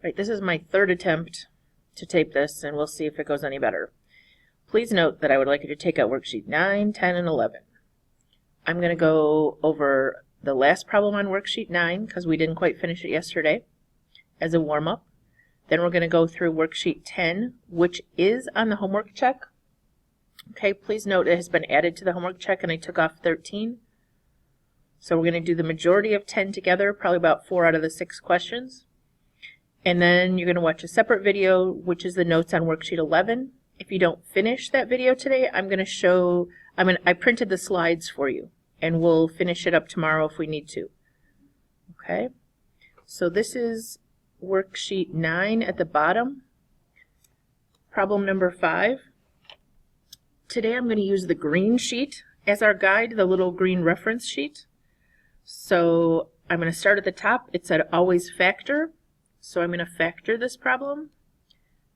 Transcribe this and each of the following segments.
Right, this is my third attempt to tape this, and we'll see if it goes any better. Please note that I would like you to take out worksheet 9, 10, and 11. I'm going to go over the last problem on worksheet 9, because we didn't quite finish it yesterday, as a warm-up. Then we're going to go through worksheet 10, which is on the homework check. Okay, please note it has been added to the homework check, and I took off 13. So we're going to do the majority of 10 together, probably about 4 out of the 6 questions. And then you're going to watch a separate video, which is the notes on worksheet 11. If you don't finish that video today, I'm going to show, I printed the slides for you, and we'll finish it up tomorrow if we need to. Okay, so this is worksheet 9 at the bottom. Problem number 5. Today I'm going to use the green sheet as our guide, the little green reference sheet. So I'm going to start at the top. It said always factor. So I'm going to factor this problem.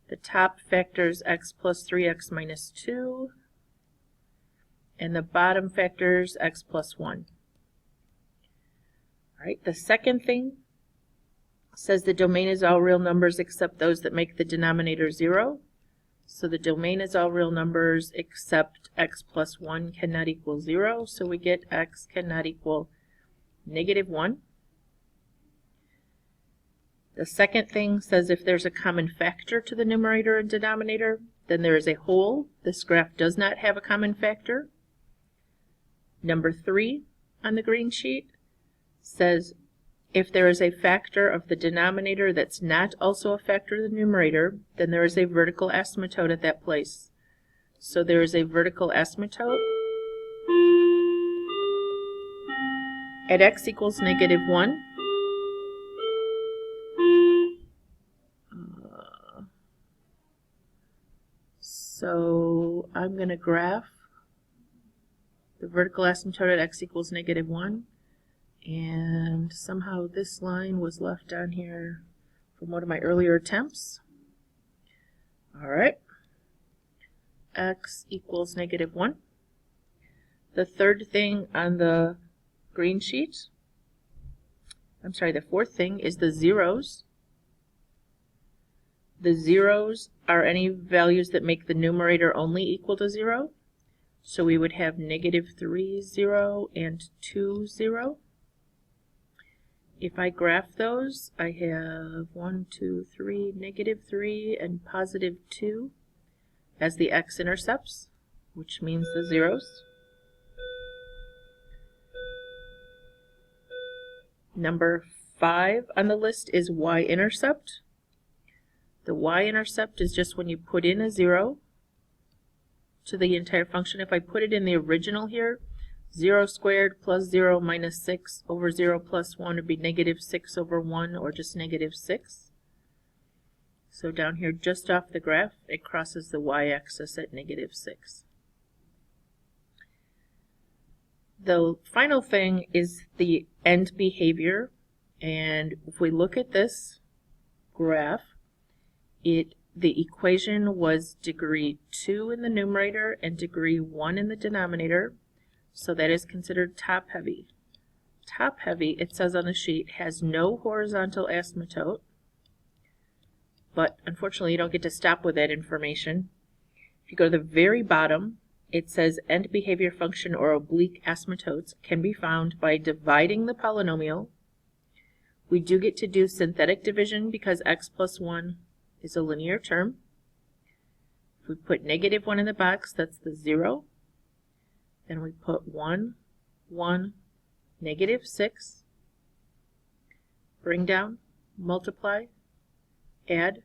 The top factors x plus 3x minus 2. And the bottom factors x plus 1. All right, the second thing says the domain is all real numbers except those that make the denominator 0. So the domain is all real numbers except x plus 1 cannot equal 0. So we get x cannot equal -1. The second thing says if there's a common factor to the numerator and denominator, then there is a whole. This graph does not have a common factor. Number 3 on the green sheet says if there is a factor of the denominator that's not also a factor of the numerator, then there is a vertical asymptote at that place. So there is a vertical asymptote at x equals -1. So I'm going to graph the vertical asymptote at x equals -1. And somehow this line was left on here from one of my earlier attempts. All right. X equals -1. The third thing on the green sheet, the fourth thing is the zeros. The zeros are any values that make the numerator only equal to 0. So we would have -3, 0, and 2, 0. If I graph those, I have 1, 2, 3, -3, and +2 as the x-intercepts, which means the zeros. Number 5 on the list is y-intercept. The y-intercept is just when you put in a 0 to the entire function. If I put it in the original here, 0 squared plus 0 minus 6 over 0 plus 1 would be -6 over 1, or just -6. So down here just off the graph, it crosses the y-axis at -6. The final thing is the end behavior, and if we look at this graph, the equation was degree 2 in the numerator and degree 1 in the denominator, so that is considered top-heavy. Top-heavy, it says on the sheet, has no horizontal asymptote, but unfortunately you don't get to stop with that information. If you go to the very bottom, it says end behavior function or oblique asymptotes can be found by dividing the polynomial. We do get to do synthetic division because x plus 1 is a linear term. If we put -1 in the box, that's the 0. Then we put 1, 1, -6. Bring down, multiply, add,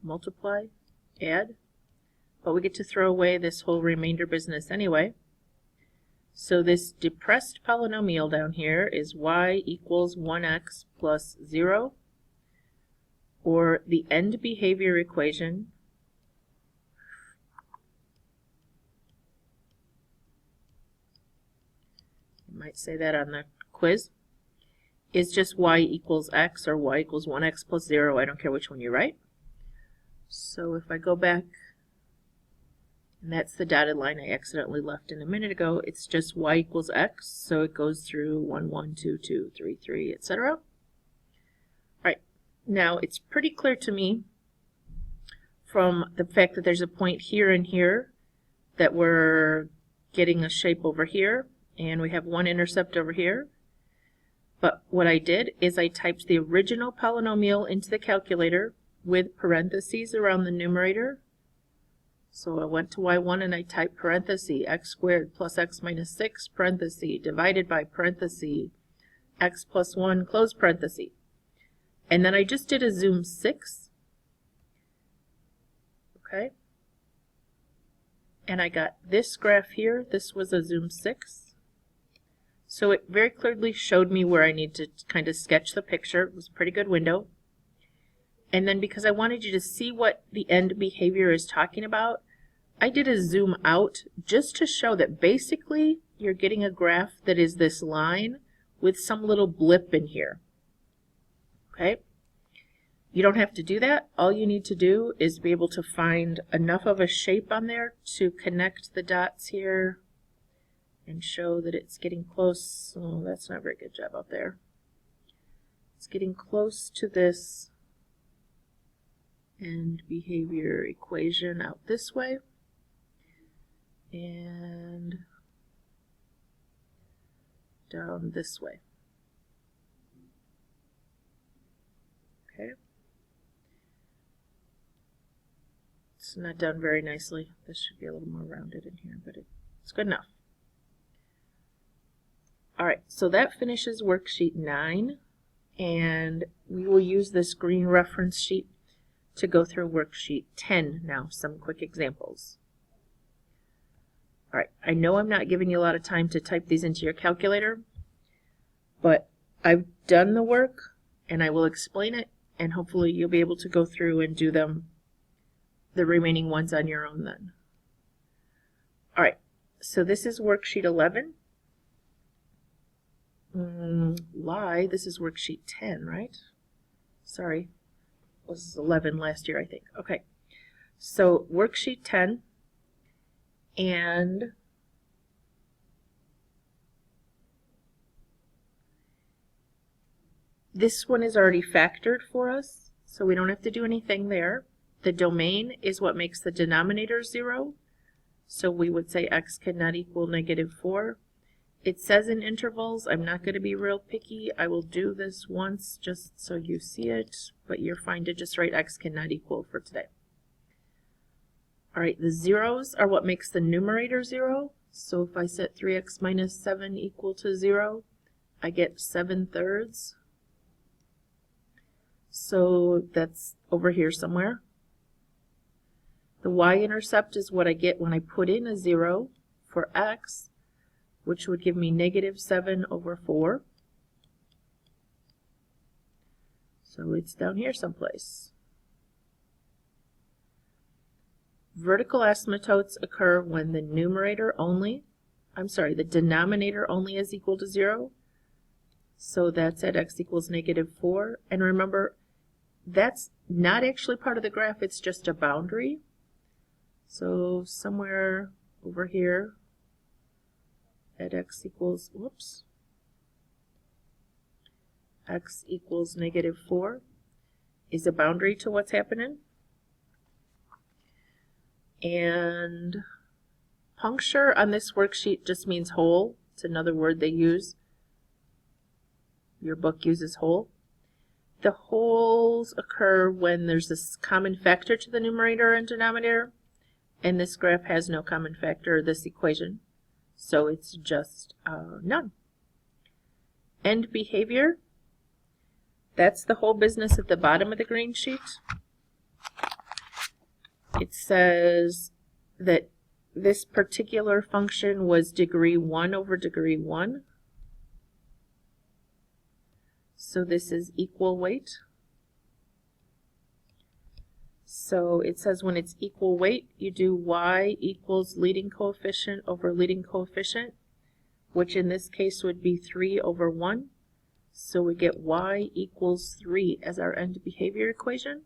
multiply, add. But we get to throw away this whole remainder business anyway. So this depressed polynomial down here is y equals 1x plus 0. Or the end behavior equation you might say that on the quiz, is just y equals x or y equals 1x plus 0. I don't care which one you write. So if I go back, and that's the dotted line I accidentally left in a minute ago, it's just y equals x, so it goes through 1, 1, 2, 2, 3, 3, etc. Alright, Now, it's pretty clear to me from the fact that there's a point here and here that we're getting a shape over here, and we have one intercept over here. But what I did is I typed the original polynomial into the calculator with parentheses around the numerator. So I went to y1 and I typed parenthesis x squared plus x minus 6 parenthesis divided by parenthesis x plus 1 close parenthesis. And then I just did a zoom 6. Okay. And I got this graph here. This was a zoom 6. So it very clearly showed me where I need to kind of sketch the picture. It was a pretty good window. And then because I wanted you to see what the end behavior is talking about, I did a zoom out just to show that basically you're getting a graph that is this line with some little blip in here. Okay? You don't have to do that. All you need to do is be able to find enough of a shape on there to connect the dots here and show that it's getting close. Oh, that's not a very good job out there. It's getting close to this end behavior equation out this way. And down this way. Okay. It's not done very nicely. This should be a little more rounded in here, but it's good enough. Alright, so that finishes worksheet 9, and we will use this green reference sheet to go through worksheet 10 now, some quick examples. Alright, I know I'm not giving you a lot of time to type these into your calculator, but I've done the work and I will explain it, and hopefully you'll be able to go through and do them, the remaining ones on your own then. Alright, so this is worksheet 11. This is worksheet 10, right? Sorry, it was 11 last year, I think. Okay, so worksheet 10, and this one is already factored for us, so we don't have to do anything there. The domain is what makes the denominator 0, so we would say x cannot equal -4. It says in intervals. I'm not going to be real picky. I will do this once just so you see it, but you're fine to just write x cannot equal for today. Alright, the zeros are what makes the numerator 0. So if I set 3x minus 7 equal to 0, I get 7/3. So that's over here somewhere. The y-intercept is what I get when I put in a 0 for x, which would give me -7/4. So it's down here someplace. Vertical asymptotes occur when the denominator only is equal to 0. So that's at x equals -4. And remember, that's not actually part of the graph, it's just a boundary. So somewhere over here at x equals -4 is a boundary to what's happening. And puncture on this worksheet just means hole. It's another word they use. Your book uses hole. The holes occur when there's this common factor to the numerator and denominator, and this graph has no common factor, this equation, so it's just none. End behavior, that's the whole business at the bottom of the green sheet. It says that this particular function was degree 1 over degree 1. So this is equal weight. So it says when it's equal weight, you do y equals leading coefficient over leading coefficient, which in this case would be 3 over 1. So we get y equals 3 as our end behavior equation,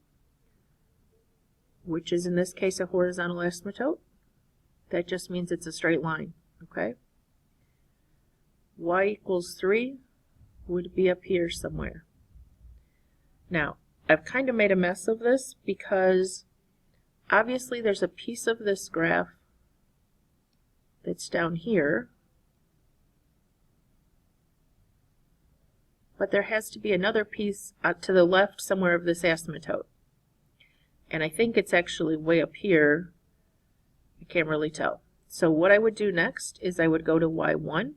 which is in this case a horizontal asymptote. That just means it's a straight line, okay? Y equals 3 would be up here somewhere. Now, I've kind of made a mess of this because obviously there's a piece of this graph that's down here, but there has to be another piece out to the left somewhere of this asymptote. And I think it's actually way up here. I can't really tell. So what I would do next is I would go to y1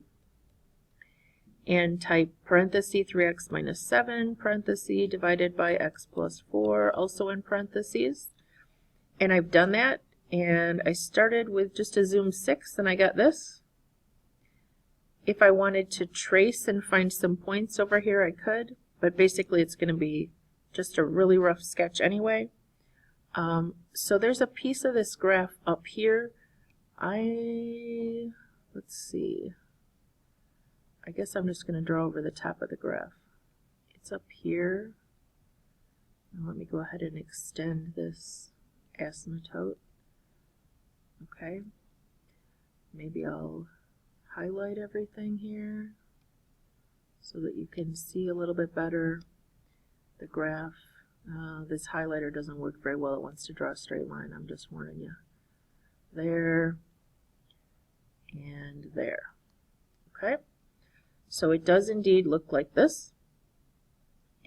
and type parenthesis 3x minus 7 parenthesis divided by x plus 4 also in parentheses. And I've done that, and I started with just a zoom 6 and I got this. If I wanted to trace and find some points over here, I could, but basically it's going to be just a really rough sketch anyway. So there's a piece of this graph up here. Let's see. I guess I'm just going to draw over the top of the graph. It's up here. Now let me go ahead and extend this asymptote. Okay. Maybe I'll highlight everything here so that you can see a little bit better the graph. This highlighter doesn't work very well. It wants to draw a straight line. I'm just warning you. There and there. Okay, so it does indeed look like this,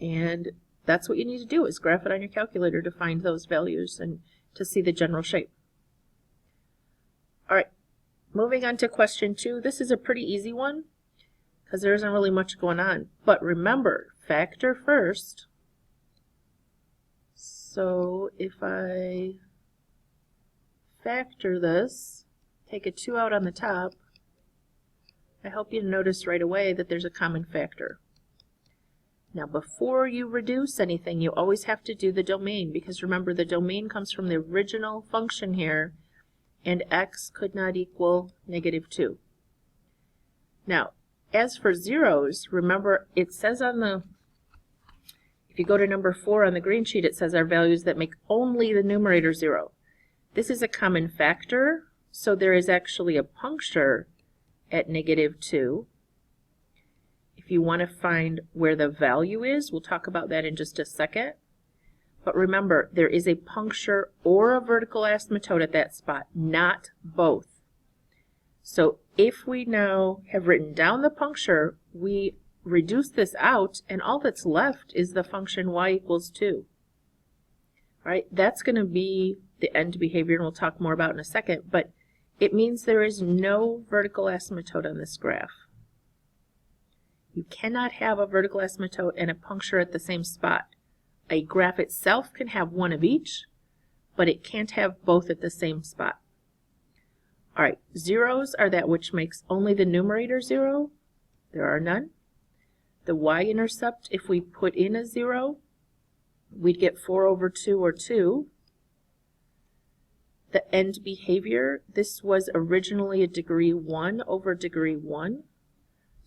and that's what you need to do, is graph it on your calculator to find those values and to see the general shape. All right, moving on to question 2. This is a pretty easy one because there isn't really much going on, but remember, factor first. So if I factor this, take a 2 out on the top, I hope you notice right away that there's a common factor. Now before you reduce anything, you always have to do the domain, because remember the domain comes from the original function here, and x could not equal -2. Now as for zeros, remember it says on the, if you go to number 4 on the green sheet, it says our values that make only the numerator 0. This is a common factor, so there is actually a puncture at -2. If you want to find where the value is, we'll talk about that in just a second. But remember, there is a puncture or a vertical asymptote at that spot, not both. So if we now have written down the puncture, we reduce this out, and all that's left is the function y equals 2. All right, that's going to be the end behavior, and we'll talk more about in a second, but it means there is no vertical asymptote on this graph. You cannot have a vertical asymptote and a puncture at the same spot. A graph itself can have one of each, but it can't have both at the same spot. All right, zeros are that which makes only the numerator 0. There are none. The y-intercept, if we put in a 0, we'd get 4/2 or 2. The end behavior, this was originally a degree 1 over degree 1.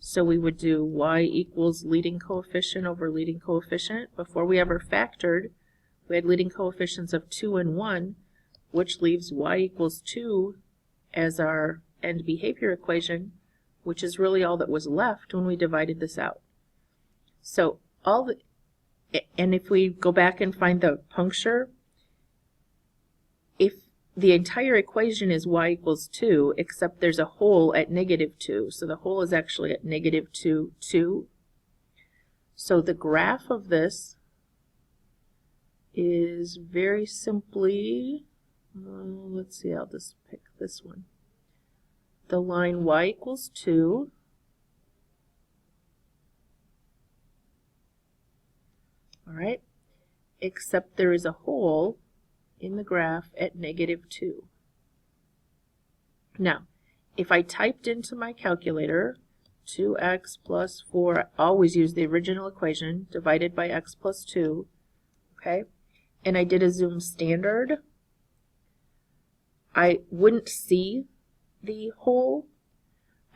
So we would do y equals leading coefficient over leading coefficient. Before we ever factored, we had leading coefficients of 2 and 1, which leaves y equals 2 as our end behavior equation, which is really all that was left when we divided this out. So and if we go back and find the puncture, if the entire equation is y equals 2, except there's a hole at -2, so the hole is actually at -2, 2. So the graph of this is very simply, let's see, I'll just pick this one. The line y equals 2, all right, except there is a hole in the graph at -2. Now, if I typed into my calculator 2x plus 4, I always use the original equation, divided by x plus 2, okay, and I did a zoom standard, I wouldn't see the hole.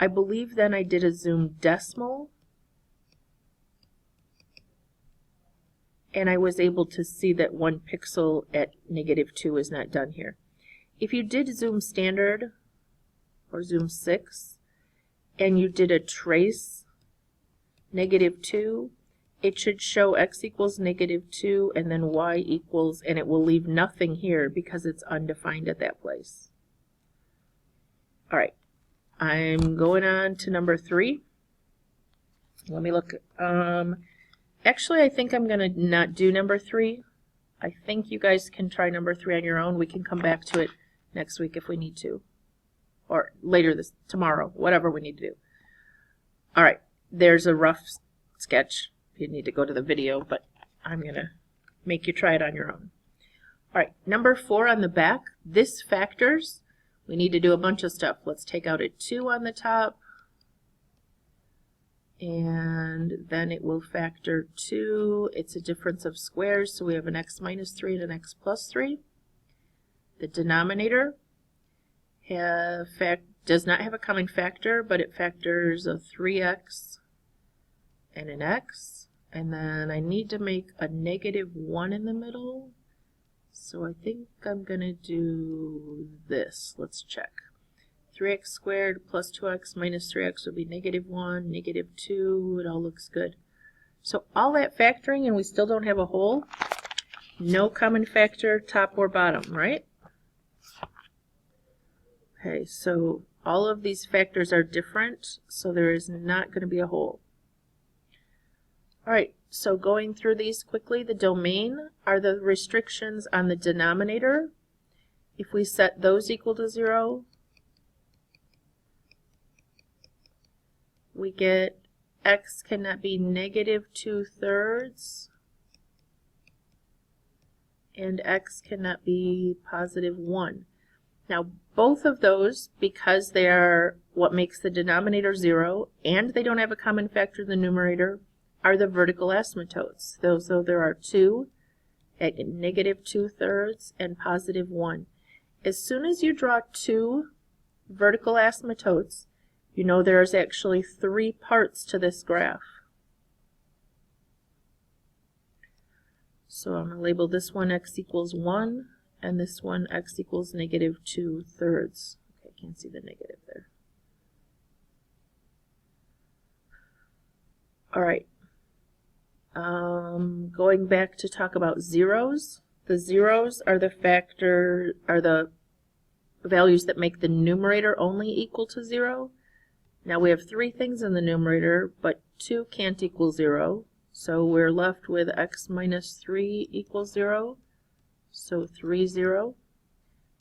I believe then I did a zoom decimal, and I was able to see that 1 pixel at -2 is not done here. If you did zoom standard or zoom 6 and you did a trace -2, it should show x equals -2 and then y equals, and it will leave nothing here because it's undefined at that place. All right, I'm going on to number 3. Let me look. Actually, I think I'm going to not do number 3. I think you guys can try number 3 on your own. We can come back to it next week if we need to, or later tomorrow, whatever we need to do. All right, there's a rough sketch. You need to go to the video, but I'm going to make you try it on your own. All right, number 4 on the back, this factors. We need to do a bunch of stuff. Let's take out a 2 on the top, and then it will factor 2. It's a difference of squares, so we have an x minus 3 and an x plus 3. The denominator does not have a common factor, but it factors a 3x and an x. And then I need to make a -1 in the middle. So I think I'm going to do this. Let's check. 3x squared plus 2x minus 3x would be -1, -2. It all looks good. So all that factoring and we still don't have a whole. No common factor, top or bottom, right? Okay, so all of these factors are different, so there is not going to be a whole. All right, so going through these quickly, the domain are the restrictions on the denominator. If we set those equal to 0, we get x cannot be -2/3 and x cannot be +1. Now both of those, because they are what makes the denominator 0 and they don't have a common factor in the numerator, are the vertical asymptotes. So there are 2 at -2/3 and +1. As soon as you draw 2 vertical asymptotes, you know there's actually 3 parts to this graph. So I'm going to label this one x equals 1 and this one x equals -2/3. Okay, can't see the negative there. All right. Going back to talk about zeros. The zeros are the values that make the numerator only equal to 0. Now we have 3 things in the numerator, but 2 can't equal 0. So we're left with x minus 3 equals 0. So 3, 0.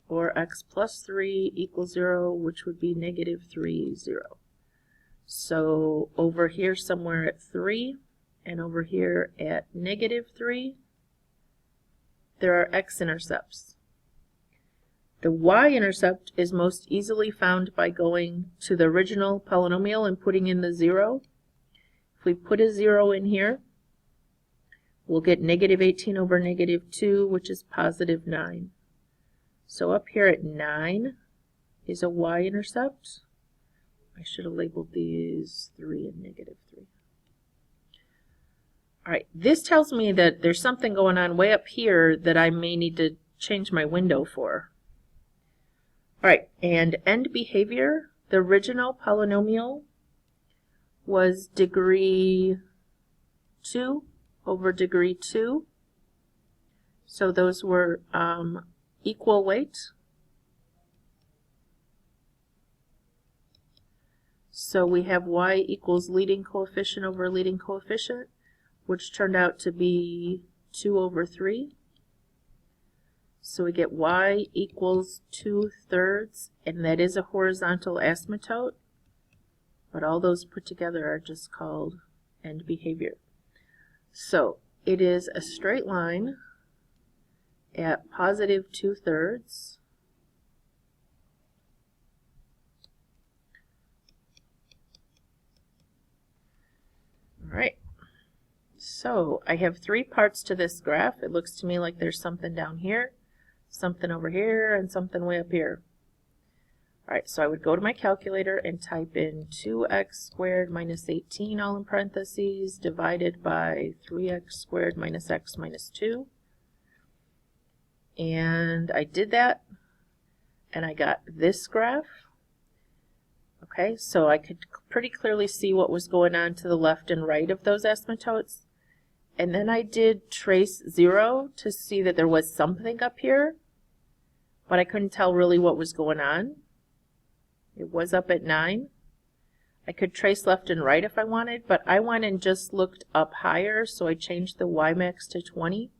Or x plus 3 equals 0, which would be -3, 0. So over here somewhere at 3, and over here at -3, there are x-intercepts. The y-intercept is most easily found by going to the original polynomial and putting in the 0. If we put a 0 in here, we'll get -18 over -2, which is +9. So up here at 9 is a y-intercept. I should have labeled these 3 and -3. All right, this tells me that there's something going on way up here that I may need to change my window for. All right, and end behavior, the original polynomial was degree 2 over degree 2. So those were equal weight. So we have y equals leading coefficient over leading coefficient, which turned out to be 2 over 3. So we get y equals 2/3, and that is a horizontal asymptote, but all those put together are just called end behavior. So it is a straight line at +2/3. All right. So I have 3 parts to this graph. It looks to me like there's something down here, something over here, and something way up here. All right, so I would go to my calculator and type in 2x squared minus 18, all in parentheses, divided by 3x squared minus x minus 2. And I did that, and I got this graph. Okay, so I could pretty clearly see what was going on to the left and right of those asymptotes. And then I did trace 0 to see that there was something up here, but I couldn't tell really what was going on. It was up at 9. I could trace left and right if I wanted, but I went and just looked up higher, so I changed the Y max to 20,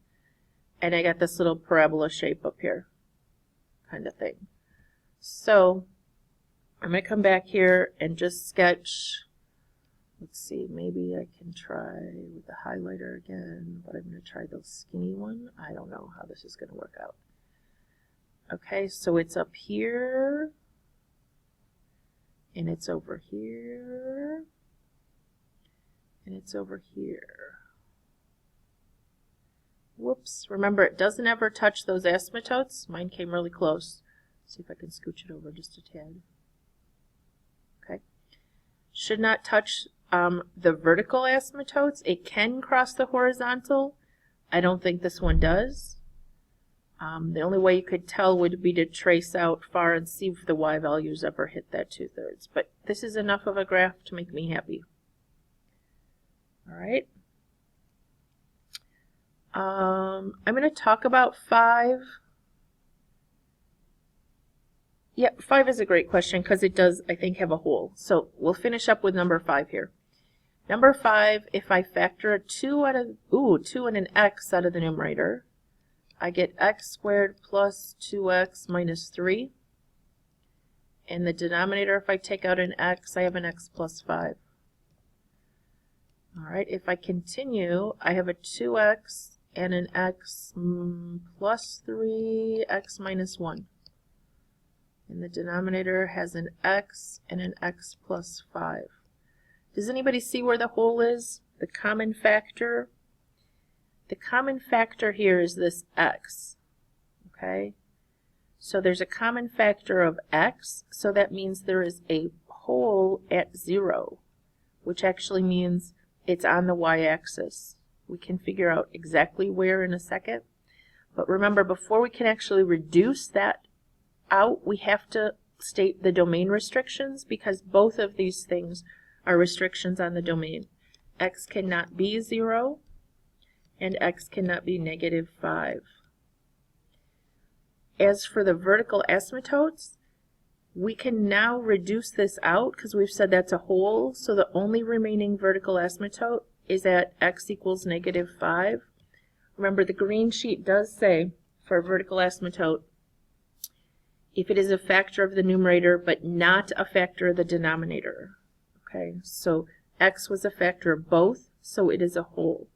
and I got this little parabola shape up here, kind of thing. So I'm going to come back here and just sketch. Let's see, maybe I can try with the highlighter again, but I'm going to try the skinny one. I don't know how this is going to work out. Okay, so it's up here, and it's over here, and it's over here. Whoops, remember it doesn't ever touch those asymptotes. Mine came really close. See if I can scooch it over just a tad. Okay. Should not touch the vertical asymptotes. It can cross the horizontal. I don't think this one does. The only way you could tell would be to trace out far and see if the Y values ever hit that 2/3. But this is enough of a graph to make me happy. All right. I'm going to talk about 5. Yeah, 5 is a great question because it does, I think, have a hole. So we'll finish up with number 5 here. Number 5, if I factor a 2 and an x out of the numerator, I get x squared plus 2x minus 3. In the denominator, if I take out an x, I have an x plus 5. All right, if I continue, I have a 2x and an x plus 3, x minus 1. And the denominator has an x and an x plus 5. Does anybody see where the hole is? The common factor? The common factor here is this x. Okay? So there's a common factor of x, so that means there is a hole at 0, which actually means it's on the y-axis. We can figure out exactly where in a second. But remember, before we can actually reduce that out, we have to state the domain restrictions, because both of these things are restrictions on the domain. X cannot be 0, and x cannot be -5. As for the vertical asymptotes, we can now reduce this out because we've said that's a hole, so the only remaining vertical asymptote is at x equals -5. Remember, the green sheet does say for a vertical asymptote, if it is a factor of the numerator but not a factor of the denominator. Okay, so x was a factor of both, so it is a hole.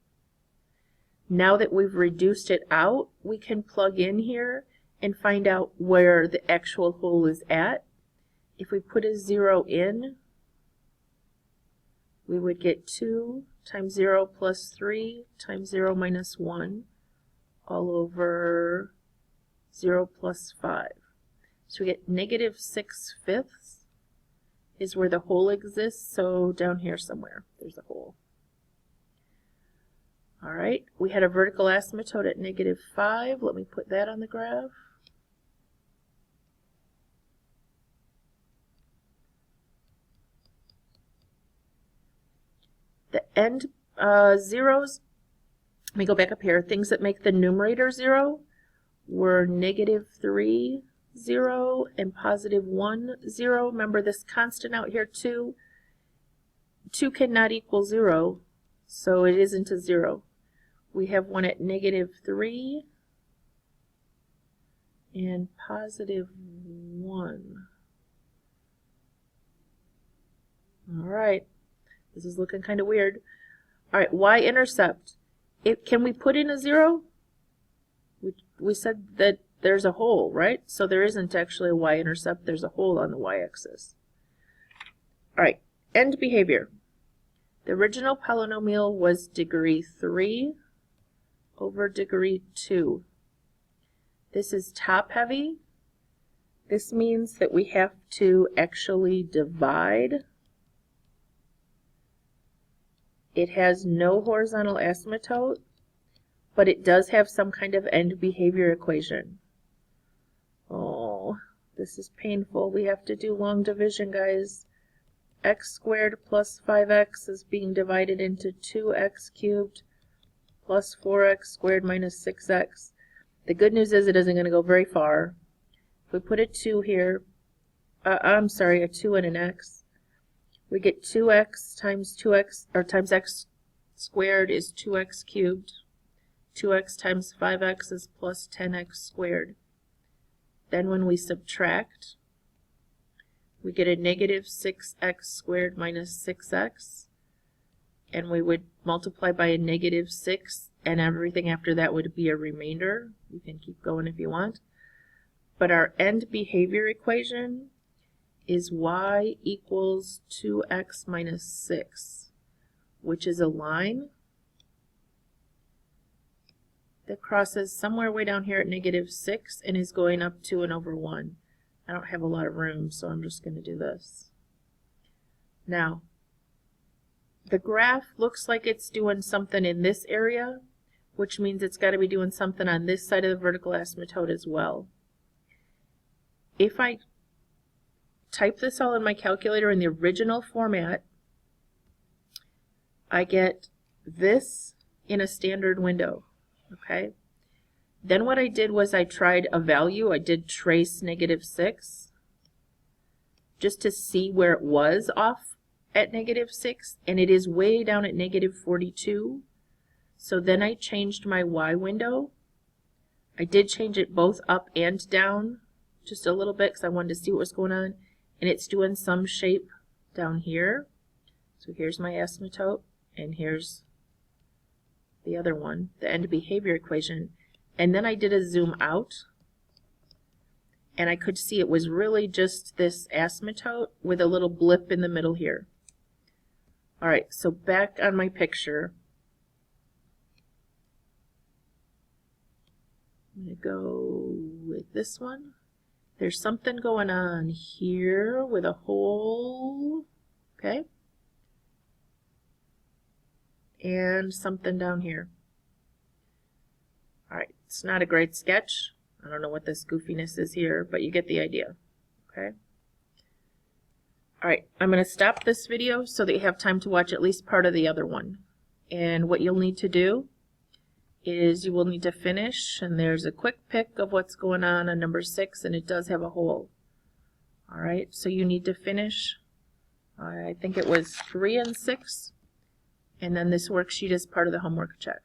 Now that we've reduced it out, we can plug in here and find out where the actual hole is at. If we put a 0 in, we would get 2 times 0 plus 3 times 0 minus 1 all over 0 plus 5. So we get -6/5 is where the hole exists, so down here somewhere there's a hole. All right, we had a vertical asymptote at -5. Let me put that on the graph. The end zeros, let me go back up here, things that make the numerator 0 were -3, 0, and +1, 0. Remember this constant out here, 2. 2 cannot equal 0, so it isn't a 0. We have one at -3 and +1. All right, this is looking kind of weird. All right, y-intercept. Can we put in a 0? We said that there's a hole, right? So there isn't actually a y-intercept. There's a hole on the y-axis. All right, end behavior. The original polynomial was degree 3 over degree 2. This is top heavy. This means that we have to actually divide. It has no horizontal asymptote, but it does have some kind of end behavior equation. Oh, this is painful. We have to do long division, guys. X squared plus 5x is being divided into 2x cubed plus 4x squared minus 6x. The good news is it isn't going to go very far. If we put a 2 here, I'm sorry, a 2 and an x, we get 2x times 2x, or times x squared is 2x cubed. 2x times 5x is plus 10x squared. Then when we subtract, we get a negative 6x squared minus 6x. And we would multiply by a negative 6, and everything after that would be a remainder. You can keep going if you want. But our end behavior equation is y equals 2x minus 6, which is a line that crosses somewhere way down here at negative 6 and is going up 2 and over 1. I don't have a lot of room, so I'm just going to do this. Now, the graph looks like it's doing something in this area, which means it's got to be doing something on this side of the vertical asymptote as well. If I type this all in my calculator in the original format, I get this in a standard window. Okay. Then what I did was I tried a value. I did trace negative 6 just to see where it was off at negative 6, and it is way down at negative 42. So then I changed my Y window. I did change it both up and down just a little bit because I wanted to see what was going on, and it's doing some shape down here. So here's my asymptote, and here's the other one, the end behavior equation. And then I did a zoom out, and I could see it was really just this asymptote with a little blip in the middle here. Alright, so back on my picture, I'm going to go with this one. There's something going on here with a hole, okay, and something down here. Alright, it's not a great sketch. I don't know what this goofiness is here, but you get the idea, okay? Alright, I'm going to stop this video so that you have time to watch at least part of the other one. And what you'll need to do is you will need to finish, and there's a quick pick of what's going on number 6, and it does have a hole. Alright, so you need to finish, I think it was 3 and 6, and then this worksheet is part of the homework check.